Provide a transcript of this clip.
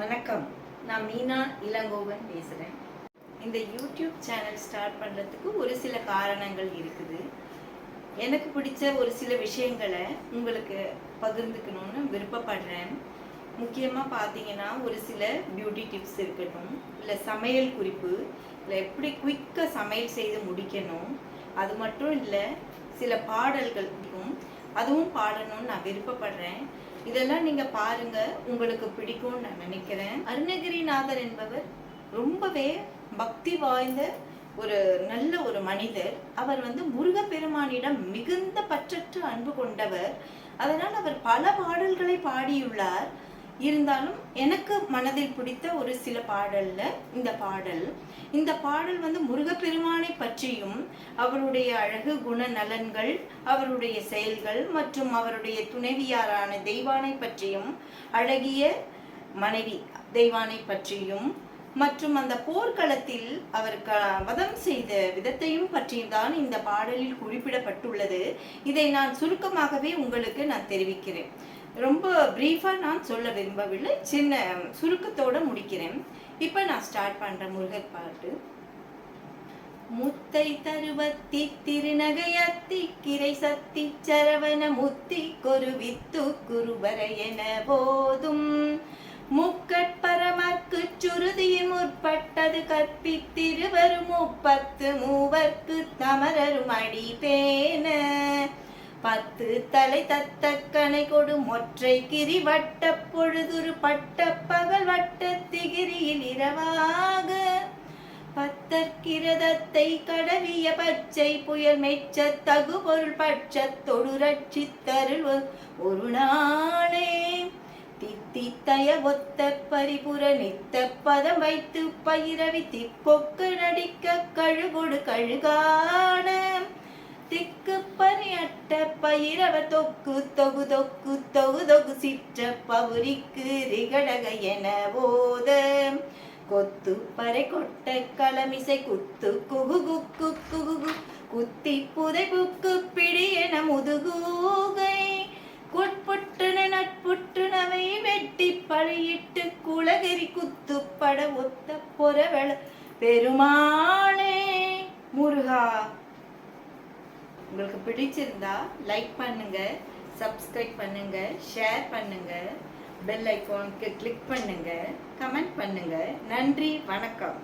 வணக்கம், நான் மீனா இளங்கோவன் பேசுகிறேன். இந்த யூடியூப் சேனல் ஸ்டார்ட் பண்ணுறதுக்கு ஒரு சில காரணங்கள் இருக்குது. எனக்கு பிடிச்ச ஒரு சில விஷயங்களை உங்களுக்கு பகிர்ந்துக்கணும்னு விருப்பப்படுறேன். முக்கியமாக பார்த்தீங்கன்னா ஒரு சில பியூட்டி டிப்ஸ் இருக்கட்டும், இல்லை சமையல் குறிப்பு, இல்லை எப்படி குயிக்காக சமையல் செய்து முடிக்கணும், அது மட்டும் இல்லை சில பாடல்கள் இருக்கும், அதுவும் பாடணும்னு நான் விருப்பப்படுறேன். இதெல்லாம் நீங்க பாருங்க, உங்களுக்கு பிடிக்கும்னு நான் நினைக்கிறேன். அருணகிரிநாதர் என்பவர் ரொம்பவே பக்தி வாய்ந்த ஒரு நல்ல ஒரு மனிதர். அவர் முருகப்பெருமானிடம் மிகுந்த பற்றற்ற அன்பு கொண்டவர். அதனால் அவர் பல பாடல்களை பாடியுள்ளார். இருந்தாலும் எனக்கு மனதில் பிடித்த ஒரு சில பாடல்ல இந்த பாடல் முருகப்பெருமானை பற்றியும் அவருடைய அழகு குண நலன்கள், அவருடைய செயல்கள் மற்றும் அவருடைய துணைவியாரான தெய்வானை பற்றியும், அழகிய மனைவி தெய்வானை பற்றியும் மற்றும் அந்த போர்க்களத்தில் அவர் வதம் செய்த விதத்தையும் பற்றியும் தான் இந்த பாடலில் குறிப்பிடப்பட்டுள்ளது. இதை நான் சுருக்கமாகவே உங்களுக்கு நான் தெரிவிக்கிறேன். ரொம்ப பிரீஃபா நான் சொல்ல விரும்பவில்லை, சின்ன சுருக்கத்தோட முடிக்கிறேன். இப்ப நான் ஸ்டார்ட் பண்றேன். முருகர் பாட்டு. முத்தை தருவத்தி திருநகையத்தி கிரை சத்தி சரவண முத்தி கொரு வித்து குருவர என போதும் முக்கட்பரமர்க்கு சுருதியின் முற்பட்டது கற்பித்திருவரும் 30 மூவர்க்கு தமரரும் அடி பேன 10 தலை தத்த கணை கொடு மொற்றை கிரி வட்ட பொழுதுரு பட்ட பகல் வட்ட திகிரியில் இரவாக 10 கிரதத்தை கடவிய பச்சை புயல் மெச்ச தகு பொருள் பட்ச தொடு ரட்சித்தருள் ஒரு நாளே தித்தித்தய ஒத்த பரிபுர நித்த பதம் வைத்து பயிரவி திப்பொக்கு நடிக்க கழுகொடு கழுகாட திக்கு பனியட்ட பயிரவ தொக்கு தொகு தொக்கு தொகு தொகு சிற்ற பவுரிக்கு ரிகடக என போத கொத்து பறை கொட்ட களமிசை குத்து குகு குக்கு குகு குத்தி புதை புக்கு பிடி என முதுகூகை குட்புட்டுன நட்புட்டுனவை வெட்டி பழியிட்டு குலகிரி குத்துப்பட ஒத்த பொறவள பெருமாளே முருகா. உங்களுக்கு பிடிச்சிருந்தா லைக் பண்ணுங்க, சப்ஸ்கிரைப் பண்ணுங்க, ஷேர் பண்ணுங்க, பெல் ஐகானுக்கு கிளிக் பண்ணுங்க, கமெண்ட் பண்ணுங்க. நன்றி, வணக்கம்.